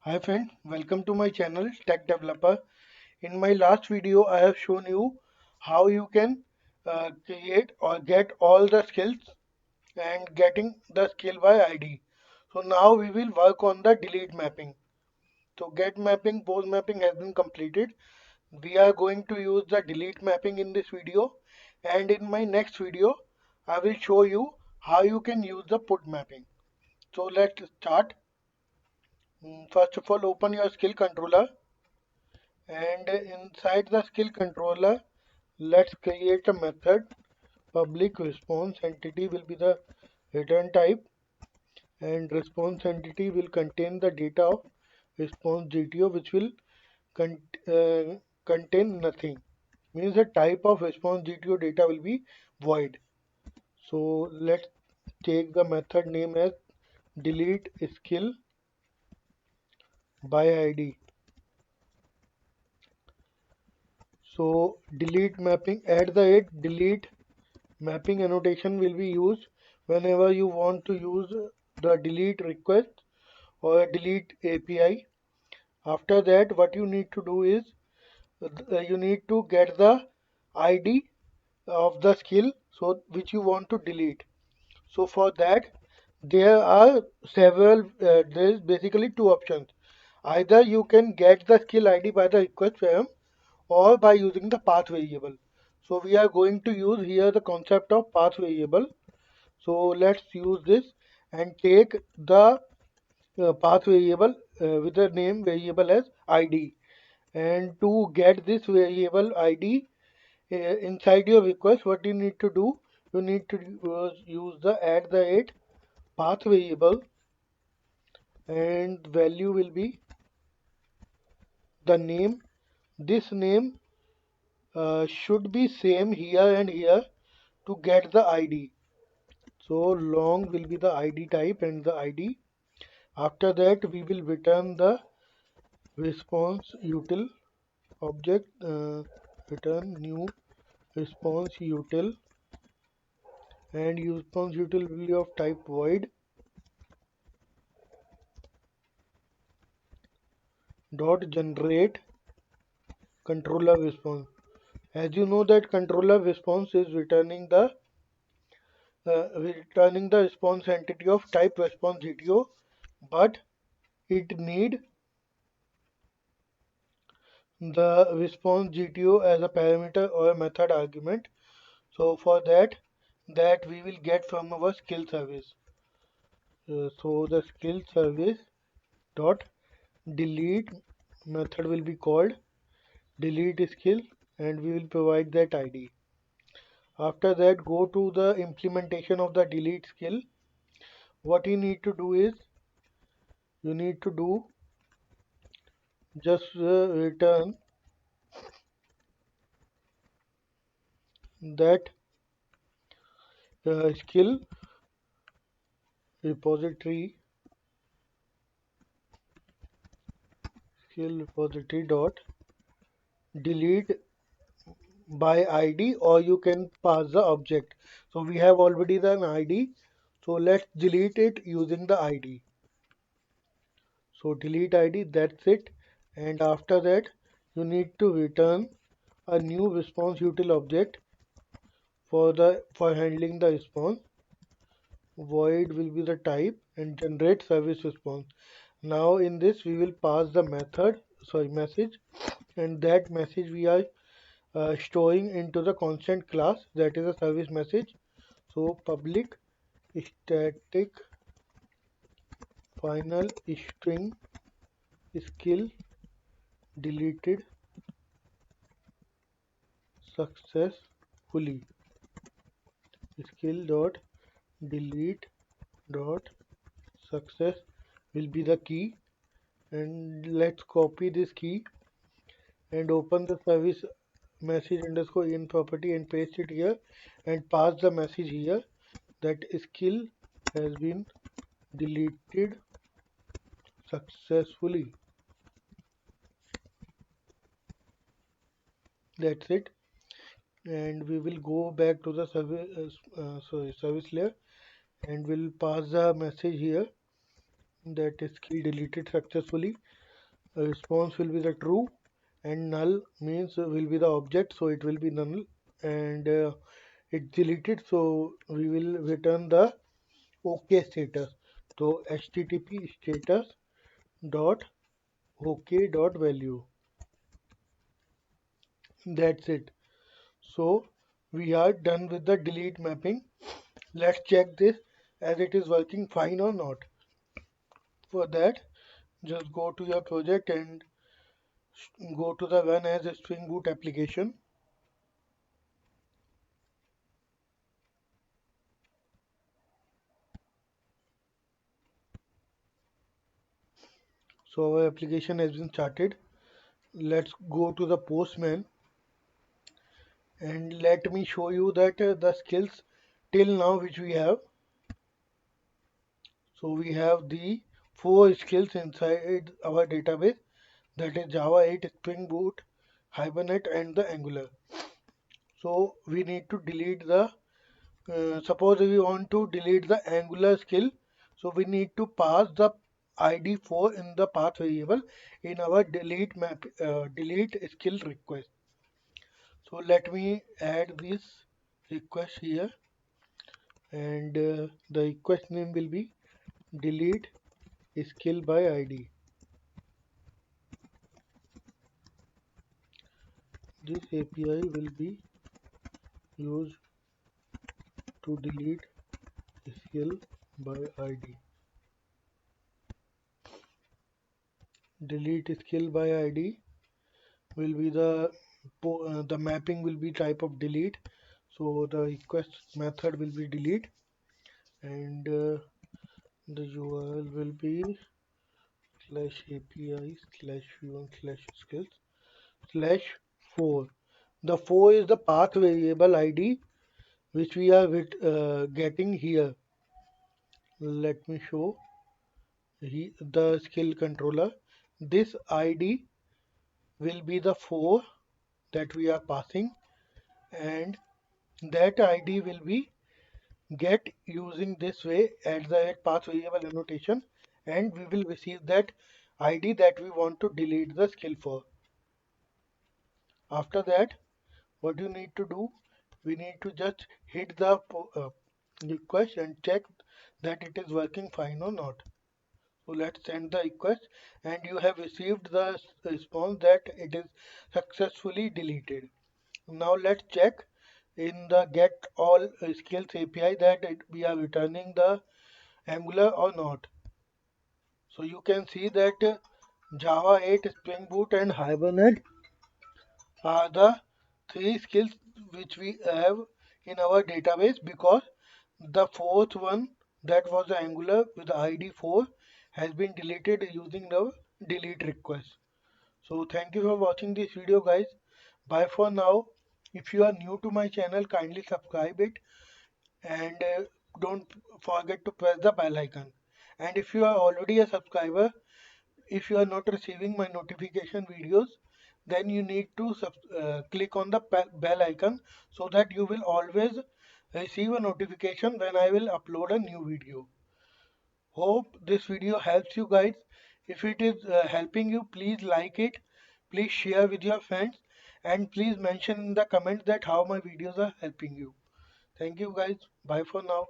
Hi friends, welcome to my channel Tech Developer. In my last video, I have shown you how you can create or get all the skills and getting the skill by ID. So now we will work on the delete mapping. So get mapping, pose mapping has been completed. We are going to use the delete mapping in this video, and in my next video, I will show you how you can use the put mapping. So let's start. First of all, open your skill controller, and inside the skill controller, let's create a method. Public response entity will be the return type, and response entity will contain the data of response GTO, which will con contain nothing. Means the type of response GTO data will be void. So let's take the method name as delete skill by ID. So delete mapping at the end delete mapping annotation will be used whenever you want to use the delete request or a delete API. After that, what you need to do is you need to get the ID of the skill so which you want to delete. So for that, there are there is basically two options. Either you can get the skill ID by the request form or by using the path variable. So we are going to use here the concept of path variable. So let's use this and take the path variable with the name variable as id. And to get this variable id inside your request, what you need to do, you need to use the add the rate path variable, and value will be the name. This name should be same here and here to get the id. So long will be the id type and the id. After that, we will return the response util object, return new response util, and response util will be of type void dot generate controller response. As you know that controller response is returning the response entity of type response GTO, but it need the response GTO as a parameter or a method argument. So for that we will get from our skill service. So the skill service dot delete method will be called delete skill, and we will provide that ID. After that, go to the implementation of the delete skill. What you need to do is you need to do just return that skill repository dot delete by ID, or you can pass the object. So we have already the ID, so let's delete it using the ID. So delete ID, that's it. And after that, you need to return a new response util object for handling the response. Void will be the type and generate service response. Now in this we will pass the message, and that message we are storing into the constant class, that is a service message. So public static final string skill deleted successfully. Skill dot delete dot success will be the key, and let's copy this key and open the service message underscore in property and paste it here and pass the message here that skill has been deleted successfully. That's it. And we will go back to the service layer, and we'll pass the message here that is skill deleted successfully. Response will be the true, and null means will be the object, so it will be null, and it's deleted, so we will return the OK status. So HTTP status dot OK dot value. That's it. So we are done with the delete mapping. Let's check this as it is working fine or not. For that, just go to your project and go to the Run as a Spring Boot application. So our application has been started. Let's go to the Postman and let me show you that the skills till now which we have. So we have the four skills inside our database, that is Java 8, Spring Boot, Hibernate and the Angular. So we need to delete the suppose we want to delete the Angular skill, so we need to pass the ID4 in the path variable in our delete skill request. So let me add this request here, and the request name will be delete skill by ID. This API will be used to delete skill by ID. Delete skill by ID will be the mapping will be type of delete. So the request method will be delete, and the URL will be slash API slash v1 slash skills slash 4. The 4 is the path variable ID which we are getting here. Let me show the skill controller. This ID will be the 4 that we are passing, and that ID will be get using this way at the path variable annotation, and we will receive that ID that we want to delete the skill for. After that, what you need to do, we need to just hit the request and check that it is working fine or not. So let's send the request, and you have received the response that it is successfully deleted. Now let's check in the get all skills API that we are returning the Angular or not. So you can see that Java 8, Spring Boot and Hibernate are the three skills which we have in our database, because the fourth one, that was the Angular with the ID 4, has been deleted using the delete request. So thank you for watching this video, guys. Bye for now. If you are new to my channel, kindly subscribe it, and don't forget to press the bell icon. And if you are already a subscriber, if you are not receiving my notification videos, then you need to click on the bell icon, so that you will always receive a notification when I will upload a new video. Hope this video helps you guys. If it is helping you, please like it, please share with your friends, and please mention in the comments that how my videos are helping you. Thank you guys. Bye for now.